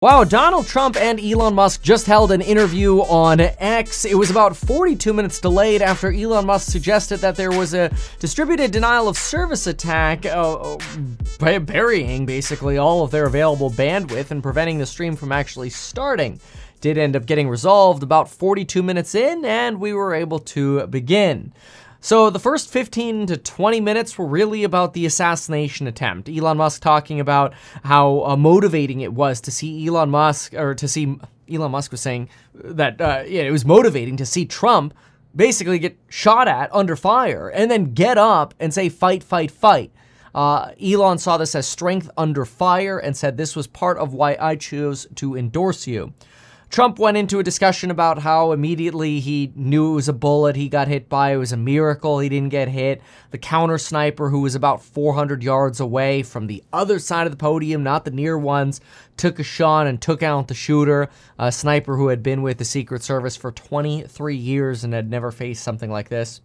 Wow, Donald Trump and Elon Musk just held an interview on X. It was about 42 minutes delayed after Elon Musk suggested that there was a distributed denial of service attack, burying basically all of their available bandwidth and preventing the stream from actually starting. Did end up getting resolved about 42 minutes in, and we were able to begin. So the first 15 to 20 minutes were really about the assassination attempt. Elon Musk talking about how motivating it was to see Elon Musk was saying that it was motivating to see Trump basically get shot at under fire and then get up and say, fight, fight, fight. Elon saw this as strength under fire and said this was part of why I chose to endorse you. Trump went into a discussion about how immediately he knew it was a bullet he got hit by. It was a miracle he didn't get hit. The counter sniper, who was about 400 yards away from the other side of the podium, not the near ones, took a shot and took out the shooter, a sniper who had been with the Secret Service for 23 years and had never faced something like this.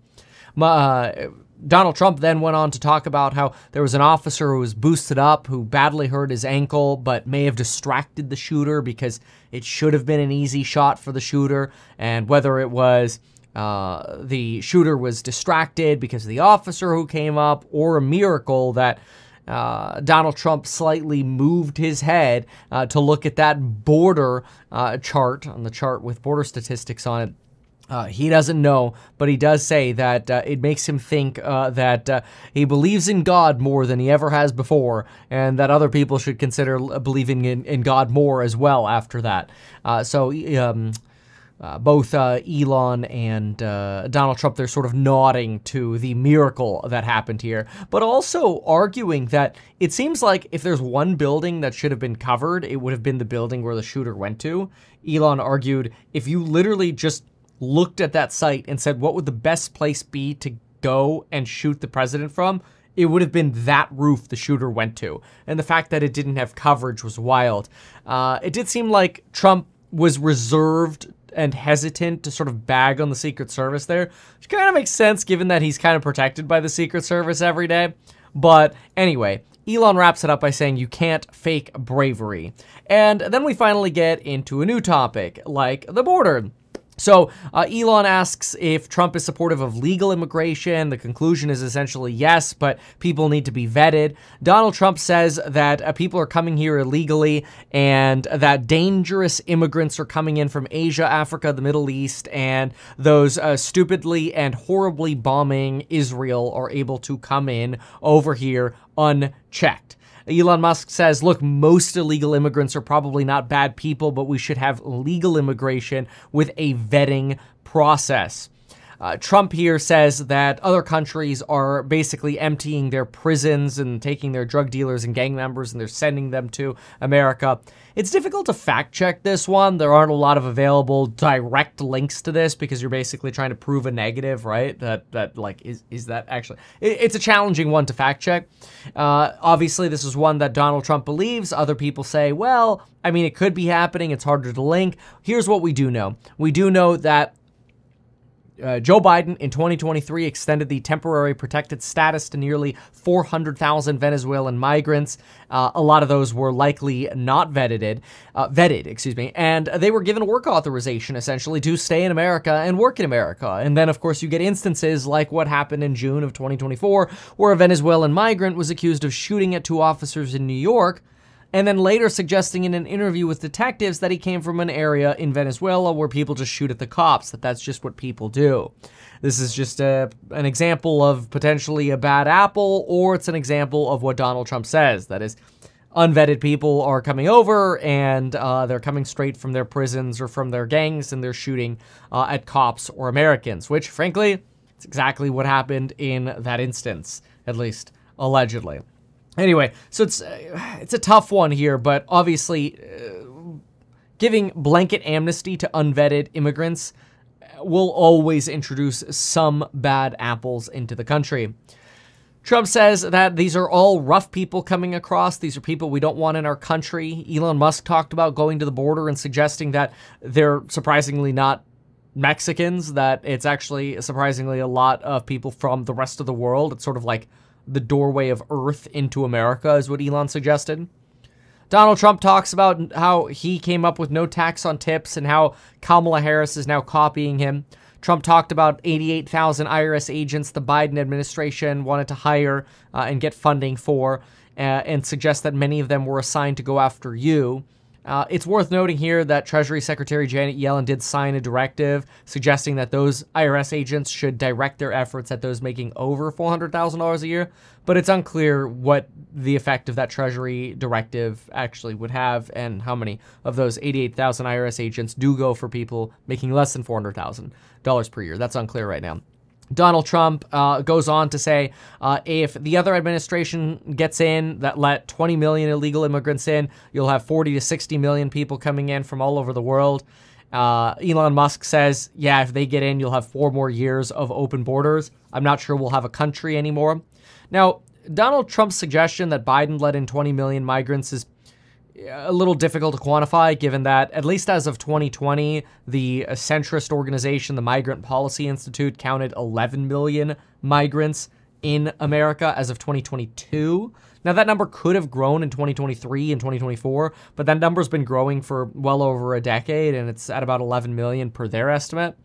Donald Trump then went on to talk about how there was an officer who was boosted up who badly hurt his ankle but may have distracted the shooter because it should have been an easy shot for the shooter, and whether it was the shooter was distracted because of the officer who came up or a miracle that Donald Trump slightly moved his head to look at that border chart on the chart with border statistics on it. He doesn't know, but he does say that it makes him think that he believes in God more than he ever has before, and that other people should consider believing in God more as well after that. Both Elon and Donald Trump, they're sort of nodding to the miracle that happened here, but also arguing that it seems like if there's one building that should have been covered, it would have been the building where the shooter went to. Elon argued, if you literally just looked at that site and said, what would the best place be to go and shoot the president from? It would have been that roof the shooter went to. And the fact that it didn't have coverage was wild. It did seem like Trump was reserved and hesitant to sort of bag on the Secret Service there, which kind of makes sense given that he's kind of protected by the Secret Service every day. But anyway, Elon wraps it up by saying you can't fake bravery. And then we finally get into a new topic, like the border. So Elon asks if Trump is supportive of legal immigration. The conclusion is essentially yes, but people need to be vetted. Donald Trump says that people are coming here illegally and that dangerous immigrants are coming in from Asia, Africa, the Middle East, and those stupidly and horribly bombing Israel are able to come in over here unchecked. Elon Musk says, look, most illegal immigrants are probably not bad people, but we should have legal immigration with a vetting process. Trump here says that other countries are basically emptying their prisons and taking their drug dealers and gang members and they're sending them to America. It's difficult to fact check this one. There aren't a lot of available direct links to this because you're basically trying to prove a negative, right? That like, is that actually... It's a challenging one to fact check. Obviously, this is one that Donald Trump believes. Other people say, well, I mean, it could be happening. It's harder to link. Here's what we do know. We do know that Joe Biden in 2023 extended the temporary protected status to nearly 400,000 Venezuelan migrants. A lot of those were likely not vetted, and they were given work authorization essentially to stay in America and work in America. And then, of course, you get instances like what happened in June of 2024, where a Venezuelan migrant was accused of shooting at two officers in New York, and then later suggesting in an interview with detectives that he came from an area in Venezuela where people just shoot at the cops, that's just what people do. This is just an example of potentially a bad apple, or it's an example of what Donald Trump says. That is, unvetted people are coming over and they're coming straight from their prisons or from their gangs and they're shooting at cops or Americans, which frankly, it's exactly what happened in that instance, at least allegedly. Anyway, so it's a tough one here, but obviously giving blanket amnesty to unvetted immigrants will always introduce some bad apples into the country. Trump says that these are all rough people coming across. These are people we don't want in our country. Elon Musk talked about going to the border and suggesting that they're surprisingly not Mexicans, that it's actually surprisingly a lot of people from the rest of the world. It's sort of like the doorway of Earth into America is what Elon suggested. Donald Trump talks about how he came up with no tax on tips and how Kamala Harris is now copying him. Trump talked about 88,000 IRS agents the Biden administration wanted to hire and get funding for, and suggests that many of them were assigned to go after you. It's worth noting here that Treasury Secretary Janet Yellen did sign a directive suggesting that those IRS agents should direct their efforts at those making over $400,000 a year, but it's unclear what the effect of that Treasury directive actually would have and how many of those 88,000 IRS agents do go for people making less than $400,000 per year. That's unclear right now. Donald Trump goes on to say, if the other administration gets in that let 20 million illegal immigrants in, you'll have 40 to 60 million people coming in from all over the world. Elon Musk says, yeah, if they get in, you'll have 4 more years of open borders. I'm not sure we'll have a country anymore. Now, Donald Trump's suggestion that Biden let in 20 million migrants is a little difficult to quantify, given that, at least as of 2020, the centrist organization, the Migrant Policy Institute, counted 11 million migrants in America as of 2022. Now, that number could have grown in 2023 and 2024, but that number's been growing for well over a decade, and it's at about 11 million per their estimate.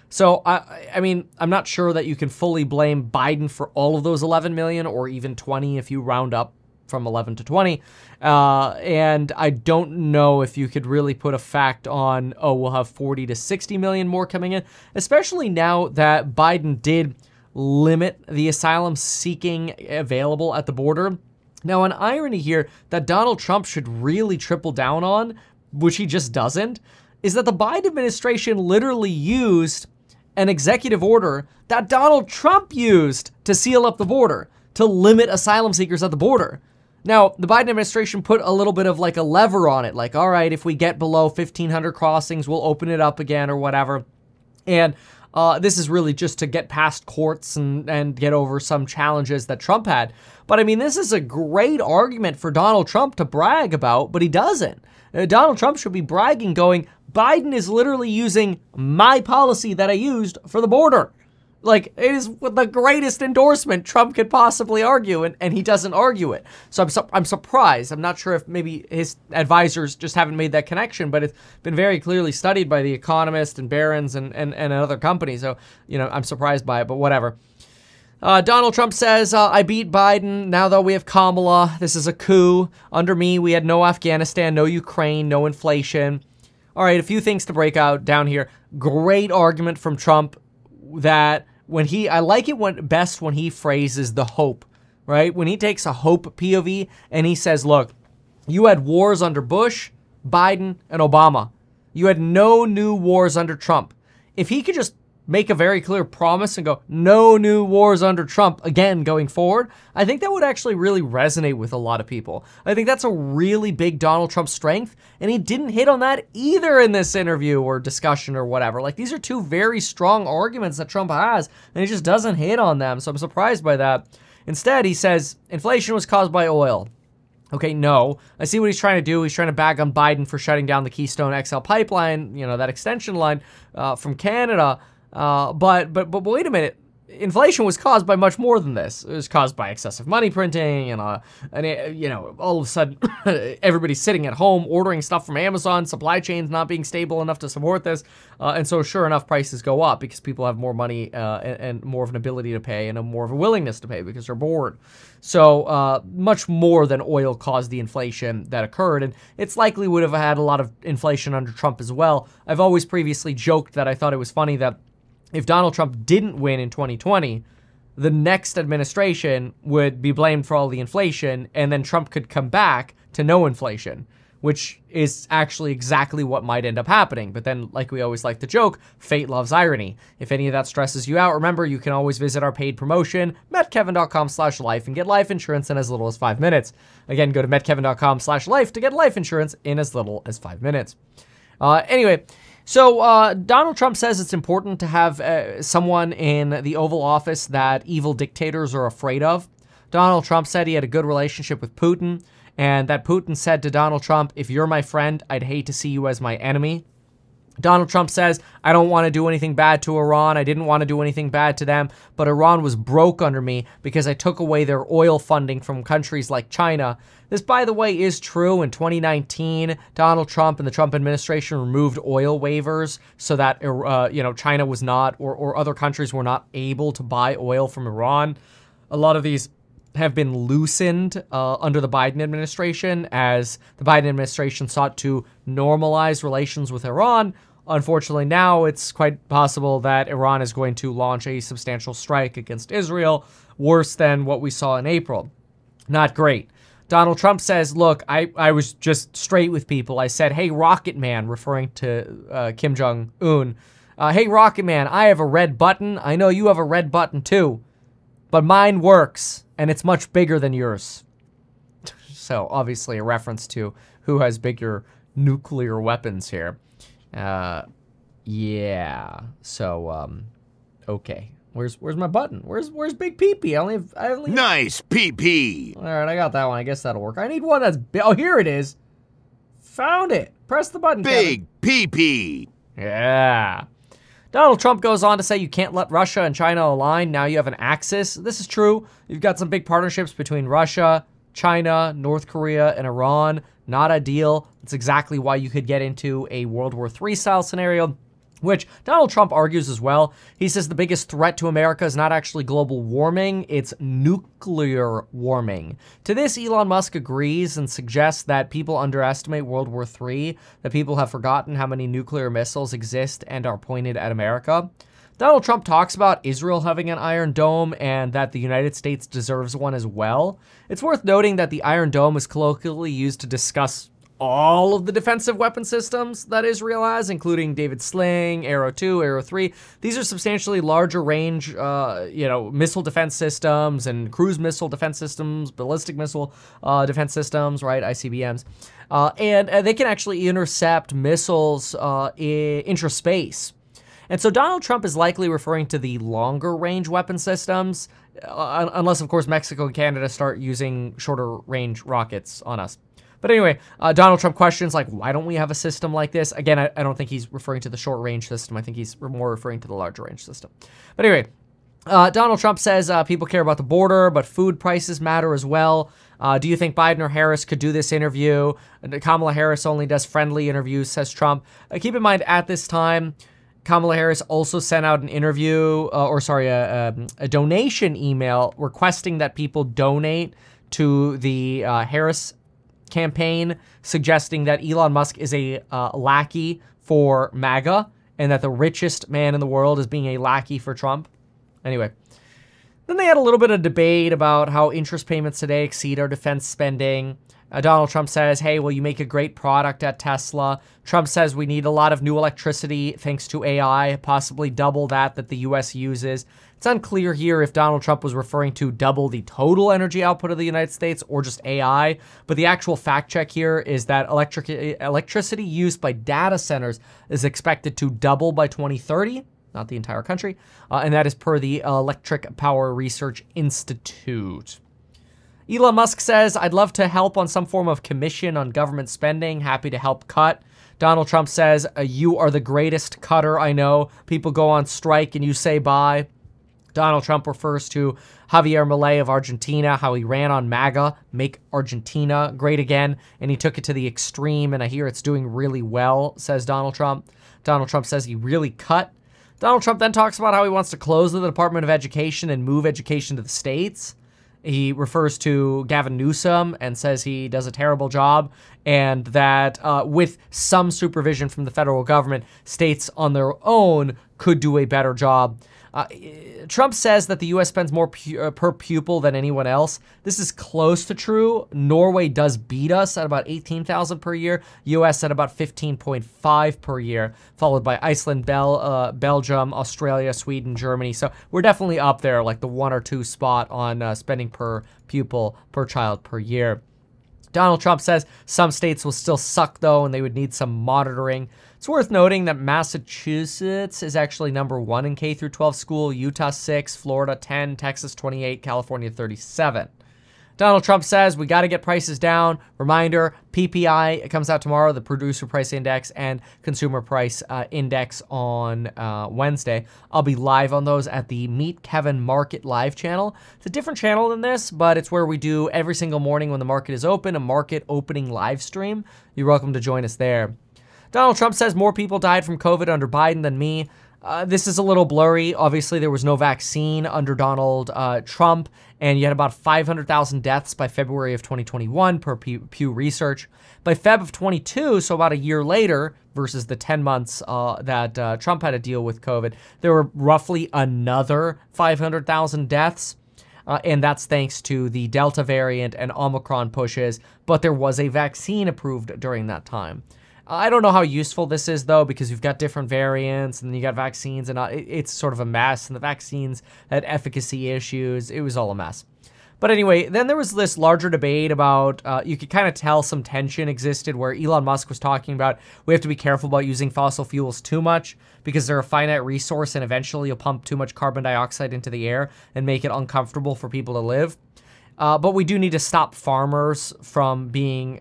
So, I mean, I'm not sure that you can fully blame Biden for all of those 11 million, or even 20 if you round up from 11 to 20. And I don't know if you could really put a fact on, oh, we'll have 40 to 60 million more coming in, especially now that Biden did limit the asylum seeking available at the border. Now, an irony here that Donald Trump should really triple down on, which he just doesn't, is that the Biden administration literally used an executive order that Donald Trump used to seal up the border, to limit asylum seekers at the border. Now, the Biden administration put a little bit of like a lever on it, like, all right, if we get below 1,500 crossings, we'll open it up again or whatever. And this is really just to get past courts and get over some challenges that Trump had. But I mean, this is a great argument for Donald Trump to brag about, but he doesn't. Donald Trump should be bragging, going, Biden is literally using my policy that I used for the border. Like, it is the greatest endorsement Trump could possibly argue, and he doesn't argue it. So I'm surprised. I'm not sure if maybe his advisors just haven't made that connection, but it's been very clearly studied by The Economist and Barron's and other companies. So, you know, I'm surprised by it, but whatever. Donald Trump says, I beat Biden. Now, though, we have Kamala. This is a coup. Under me, we had no Afghanistan, no Ukraine, no inflation. All right, a few things to break out down here. Great argument from Trump that I like it best when he phrases the hope, right? When he takes a hope POV and he says, look, you had wars under Bush, Biden, and Obama. You had no new wars under Trump. If he could just make a very clear promise and go, no new wars under Trump again going forward, I think that would actually really resonate with a lot of people. I think that's a really big Donald Trump strength, and he didn't hit on that either in this interview or discussion or whatever. Like, these are two very strong arguments that Trump has, and he just doesn't hit on them, so I'm surprised by that. Instead, he says, inflation was caused by oil. Okay, no. I see what he's trying to do. He's trying to bag on Biden for shutting down the Keystone XL pipeline, you know, that extension line from Canada. But wait a minute. Inflation was caused by much more than this. It was caused by excessive money printing and you know, all of a sudden everybody's sitting at home ordering stuff from Amazon, supply chains not being stable enough to support this. And so sure enough, prices go up because people have more money and more of an ability to pay and more of a willingness to pay because they're bored. So much more than oil caused the inflation that occurred. And it's likely would have had a lot of inflation under Trump as well. I've always previously joked that I thought it was funny that if Donald Trump didn't win in 2020, the next administration would be blamed for all the inflation, and then Trump could come back to no inflation, which is actually exactly what might end up happening. But then, like we always like to joke, fate loves irony. If any of that stresses you out, remember, you can always visit our paid promotion, metkevin.com/life, and get life insurance in as little as 5 minutes. Again, go to metkevin.com/life to get life insurance in as little as 5 minutes. Anyway, so Donald Trump says it's important to have someone in the Oval Office that evil dictators are afraid of. Donald Trump said he had a good relationship with Putin, and that Putin said to Donald Trump, if you're my friend, I'd hate to see you as my enemy. Donald Trump says, I don't want to do anything bad to Iran. I didn't want to do anything bad to them, but Iran was broke under me because I took away their oil funding from countries like China. This, by the way, is true. In 2019, Donald Trump and the Trump administration removed oil waivers so that, China was not, or other countries were not able to buy oil from Iran. A lot of these have been loosened under the Biden administration as the Biden administration sought to normalize relations with Iran. Unfortunately, now it's quite possible that Iran is going to launch a substantial strike against Israel, worse than what we saw in April. Not great. Donald Trump says, look, I was just straight with people. I said, hey, Rocket Man, referring to Kim Jong-un. Hey, Rocket Man, I have a red button. I know you have a red button too, but mine works. And it's much bigger than yours. So, obviously, a reference to who has bigger nuclear weapons here. Yeah. So, okay. Where's my button? Where's Big Pee-Pee? I only Nice Pee-Pee. All right, I got that one. I guess that'll work. I need one that's big. Oh, here it is. Found it. Press the button, Big Kevin. Pee-Pee. Yeah. Donald Trump goes on to say you can't let Russia and China align. Now you have an axis. This is true. You've got some big partnerships between Russia, China, North Korea, and Iran. Not ideal. That's exactly why you could get into a World War III style scenario, which Donald Trump argues as well. He says the biggest threat to America is not actually global warming, it's nuclear warming. To this, Elon Musk agrees and suggests that people underestimate World War III, that people have forgotten how many nuclear missiles exist and are pointed at America. Donald Trump talks about Israel having an Iron Dome and that the United States deserves one as well. It's worth noting that the Iron Dome is colloquially used to discuss all of the defensive weapon systems that Israel has, including David Sling, Arrow 2, Arrow 3. These are substantially larger range, missile defense systems and cruise missile defense systems, ballistic missile defense systems, right, ICBMs. And they can actually intercept missiles intraspace. And so Donald Trump is likely referring to the longer range weapon systems, unless, of course, Mexico and Canada start using shorter range rockets on us. But anyway, Donald Trump questions, like, why don't we have a system like this? Again, I don't think he's referring to the short-range system. I think he's more referring to the larger-range system. But anyway, Donald Trump says people care about the border, but food prices matter as well. Do you think Biden or Harris could do this interview? Kamala Harris only does friendly interviews, says Trump. Keep in mind, at this time, Kamala Harris also sent out an interview, a donation email requesting that people donate to the Harris campaign, suggesting that Elon Musk is a lackey for MAGA and that the richest man in the world is being a lackey for Trump. Anyway, then they had a little bit of debate about how interest payments today exceed our defense spending. Donald Trump says, hey, well, you make a great product at Tesla. Trump says we need a lot of new electricity thanks to AI, possibly double that the U.S. uses. It's unclear here if Donald Trump was referring to double the total energy output of the United States or just AI, but the actual fact check here is that electricity used by data centers is expected to double by 2030, not the entire country, and that is per the Electric Power Research Institute. Elon Musk says, I'd love to help on some form of commission on government spending, happy to help cut. Donald Trump says, you are the greatest cutter I know. People go on strike and you say bye. Donald Trump refers to Javier Milei of Argentina, how he ran on MAGA, make Argentina great again, and he took it to the extreme, and I hear it's doing really well, says Donald Trump. Donald Trump says he really cut. Donald Trump then talks about how he wants to close the Department of Education and move education to the states. He refers to Gavin Newsom and says he does a terrible job and that with some supervision from the federal government, states on their own could do a better job. Trump says that the U.S. spends more per pupil than anyone else. This is close to true. Norway does beat us at about $18,000 per year. U.S. at about $15.5 per year, followed by Iceland, Belgium, Australia, Sweden, Germany. So we're definitely up there, like the 1 or 2 spot on spending per pupil, per child, per year. Donald Trump says some states will still suck, though, and they would need some monitoring. It's worth noting that Massachusetts is actually number 1 in K-12 school, Utah 6, Florida 10, Texas 28, California 37. Donald Trump says we got to get prices down. Reminder, PPI comes out tomorrow, the Producer Price Index and Consumer Price Index on Wednesday. I'll be live on those at the Meet Kevin Market Live channel. It's a different channel than this, but it's where we do every single morning when the market is open, a market opening live stream. You're welcome to join us there. Donald Trump says more people died from COVID under Biden than me. This is a little blurry. Obviously, there was no vaccine under Donald Trump, and you had about 500,000 deaths by February of 2021 per Pew Research. By Feb of 22, so about a year later, versus the 10 months that Trump had to deal with COVID, there were roughly another 500,000 deaths. And that's thanks to the Delta variant and Omicron pushes, but there was a vaccine approved during that time. I don't know how useful this is, though, because you've got different variants, and then you got vaccines, and it's sort of a mess, and the vaccines had efficacy issues. It was all a mess. But anyway, then there was this larger debate about, you could kind of tell some tension existed where Elon Musk was talking about we have to be careful about using fossil fuels too much because they're a finite resource, and eventually you'll pump too much carbon dioxide into the air and make it uncomfortable for people to live. But we do need to stop farmers from being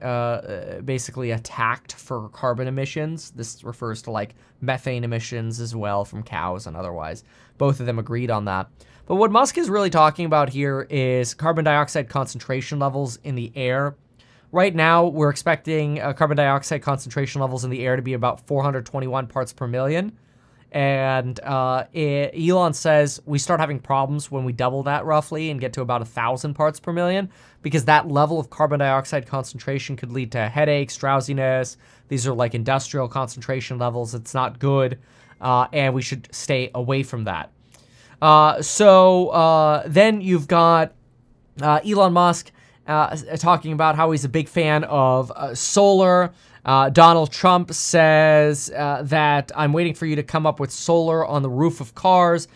basically attacked for carbon emissions. This refers to like methane emissions as well from cows and otherwise. Both of them agreed on that. But what Musk is really talking about here is carbon dioxide concentration levels in the air. Right now, we're expecting carbon dioxide concentration levels in the air to be about 421 parts per million. And Elon says we start having problems when we double that roughly and get to about 1,000 parts per million, because that level of carbon dioxide concentration could lead to headaches, drowsiness. These are like industrial concentration levels. It's not good, and we should stay away from that. Then you've got Elon Musk talking about how he's a big fan of solar. Donald Trump says that I'm waiting for you to come up with solar on the roof of cars.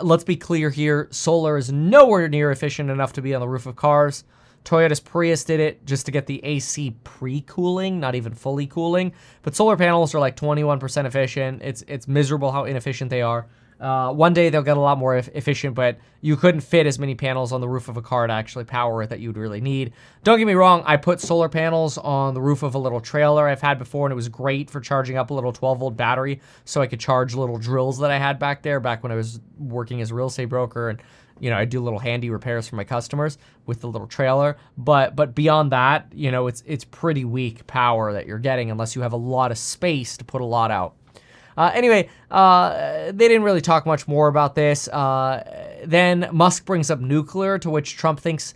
Let's be clear here. Solar is nowhere near efficient enough to be on the roof of cars. Toyota's Prius did it just to get the AC pre-cooling, not even fully cooling. But solar panels are like 21% efficient. It's miserable how inefficient they are. One day they'll get a lot more efficient, but you couldn't fit as many panels on the roof of a car to actually power it that you'd really need. Don't get me wrong, I put solar panels on the roof of a little trailer I've had before, and it was great for charging up a little 12-volt battery so I could charge little drills that I had back there back when I was working as a real estate broker, and you know, I do little handy repairs for my customers with the little trailer. But beyond that, you know, it's pretty weak power that you're getting unless you have a lot of space to put a lot out. Anyway, they didn't really talk much more about this. Then Musk brings up nuclear, to which Trump thinks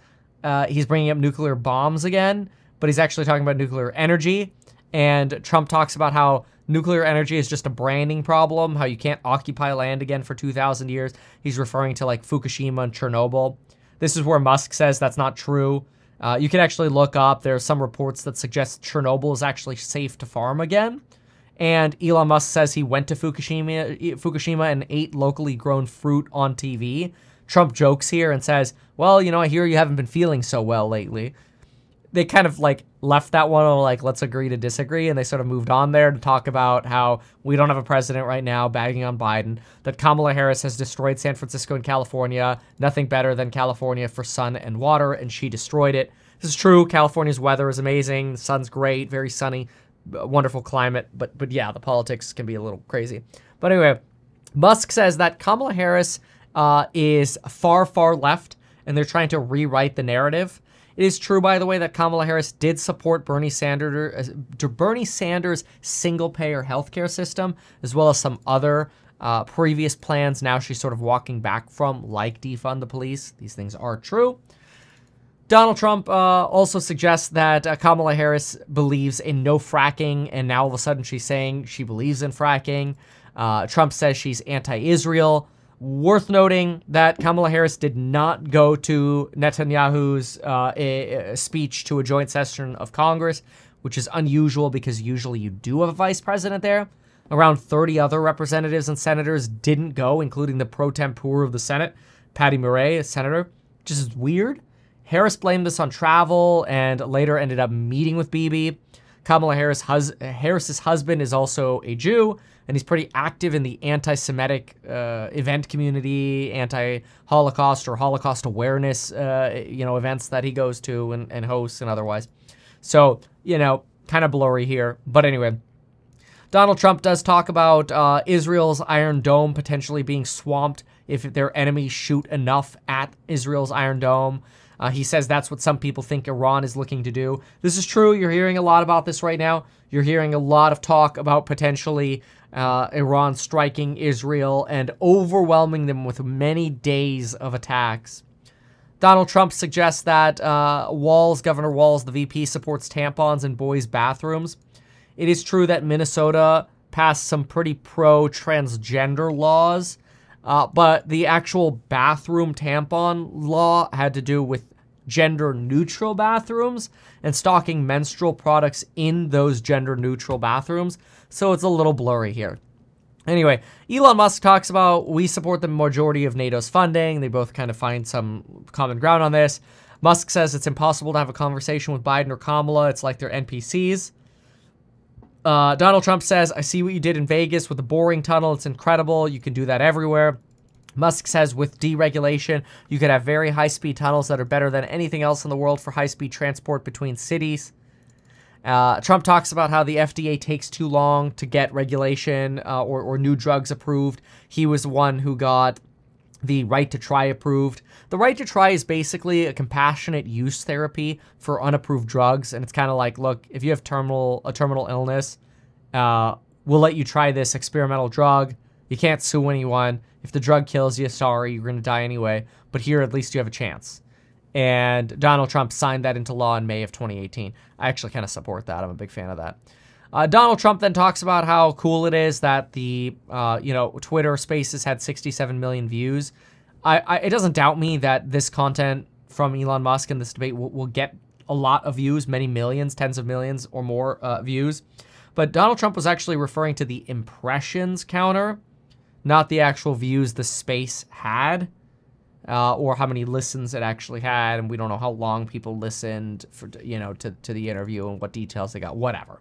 he's bringing up nuclear bombs again, but he's actually talking about nuclear energy. And Trump talks about how nuclear energy is just a branding problem, how you can't occupy land again for 2,000 years. He's referring to like Fukushima and Chernobyl. This is where Musk says that's not true. You can actually look up, there are some reports that suggest Chernobyl is actually safe to farm again. And Elon Musk says he went to Fukushima and ate locally grown fruit on TV. Trump jokes here and says, well, you know, I hear you haven't been feeling so well lately. They kind of like left that one on like, let's agree to disagree. And they sort of moved on there to talk about how we don't have a president right now bagging on Biden, that Kamala Harris has destroyed San Francisco and California. Nothing better than California for sun and water. And she destroyed it. This is true. California's weather is amazing. The sun's great, very sunny. Wonderful climate, but yeah, the politics can be a little crazy. But anyway, Musk says that Kamala Harris is far, far left, and they're trying to rewrite the narrative. It is true, by the way, that Kamala Harris did support Bernie Sanders' single-payer healthcare system, as well as some other previous plans now she's sort of walking back from, like defund the police. These things are true. Donald Trump also suggests that Kamala Harris believes in no fracking, and now all of a sudden she's saying she believes in fracking. Trump says she's anti-Israel. Worth noting that Kamala Harris did not go to Netanyahu's speech to a joint session of Congress, which is unusual because usually you do have a vice president there. Around 30 other representatives and senators didn't go, including the pro tempore of the Senate, Patty Murray, a senator, which is weird. Harris blamed this on travel and later ended up meeting with Bibi. Kamala Harris's husband is also a Jew, and he's pretty active in the anti-Semitic event community, anti-Holocaust or Holocaust awareness, events that he goes to and hosts and otherwise. So, kind of blurry here. But anyway, Donald Trump does talk about Israel's Iron Dome potentially being swamped if their enemies shoot enough at Israel's Iron Dome. He says that's what some people think Iran is looking to do. This is true. You're hearing a lot about this right now. You're hearing a lot of talk about potentially Iran striking Israel and overwhelming them with many days of attacks. Donald Trump suggests that Governor Walz, the VP, supports tampons in boys' bathrooms. It is true that Minnesota passed some pretty pro-transgender laws, but the actual bathroom tampon law had to do with gender-neutral bathrooms and stocking menstrual products in those gender-neutral bathrooms, so it's a little blurry here. Anyway, Elon Musk talks about we support the majority of NATO's funding. They both kind of find some common ground on this. Musk says it's impossible to have a conversation with Biden or Kamala. It's like they're NPCs. Donald Trump says, I see what you did in Vegas with the boring tunnel. It's incredible. You can do that everywhere. Musk says with deregulation, you could have very high-speed tunnels that are better than anything else in the world for high-speed transport between cities. Trump talks about how the FDA takes too long to get regulation or new drugs approved. He was the one who got the right to try approved. The right to try is basically a compassionate use therapy for unapproved drugs. And it's kind of like, look, if you have a terminal illness, we'll let you try this experimental drug. You can't sue anyone. If the drug kills you, sorry, you're going to die anyway. But here, at least you have a chance. And Donald Trump signed that into law in May of 2018. I actually kind of support that. I'm a big fan of that. Donald Trump then talks about how cool it is that the, Twitter Spaces had 67 million views. It doesn't doubt me that this content from Elon Musk and this debate will get a lot of views, many millions, tens of millions or more views. But Donald Trump was actually referring to the impressions counter, not the actual views the space had. Or how many listens it actually had, and we don't know how long people listened for, to the interview and what details they got, whatever.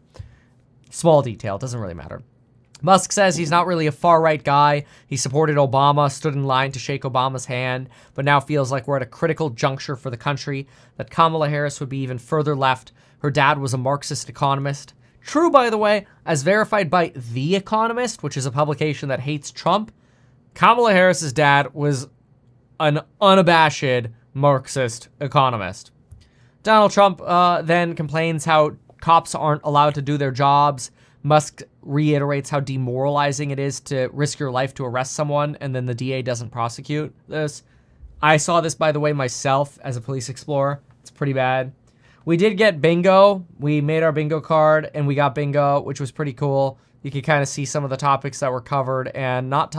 Small detail, doesn't really matter. Musk says he's not really a far-right guy. He supported Obama, stood in line to shake Obama's hand, but now feels like we're at a critical juncture for the country, that Kamala Harris would be even further left. Her dad was a Marxist economist. True, by the way, as verified by The Economist, which is a publication that hates Trump, Kamala Harris's dad was an unabashed Marxist economist. Donald Trump then complains how cops aren't allowed to do their jobs. Musk reiterates how demoralizing it is to risk your life to arrest someone, and then the DA doesn't prosecute this. I saw this, by the way, myself as a police explorer. It's pretty bad. We did get bingo. We made our bingo card, and we got bingo, which was pretty cool. You can kind of see some of the topics that were covered and not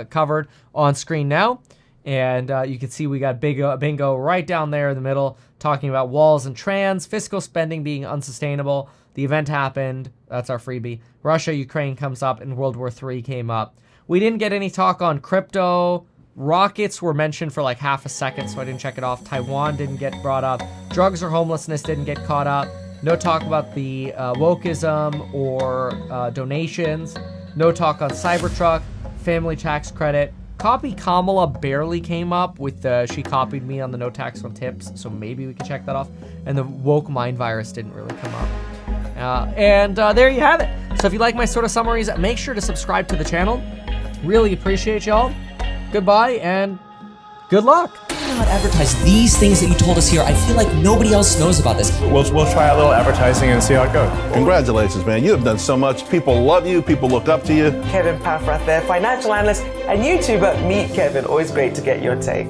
covered on screen now. And you can see we got bingo right down there in the middle, talking about walls and trans, fiscal spending being unsustainable. The event happened. That's our freebie. Russia, Ukraine comes up, and World War III came up. We didn't get any talk on crypto. Rockets were mentioned for like half a second, so I didn't check it off. Taiwan didn't get brought up. Drugs or homelessness didn't get caught up. No talk about the wokeism or donations. No talk on Cybertruck, family tax credit. Copy Kamala barely came up with she copied me on the no tax on tips, so maybe we can check that off. And the woke mind virus didn't really come up. There you have it. So if you like my sort of summaries, make sure to subscribe to the channel. Really appreciate y'all. Goodbye and good luck. Why not advertise these things that you told us here? I feel like nobody else knows about this. We'll try a little advertising and see how it goes. Congratulations, man. You have done so much. People love you. People look up to you. Kevin Paffrath there, financial analyst and YouTuber. Meet Kevin. Always great to get your take.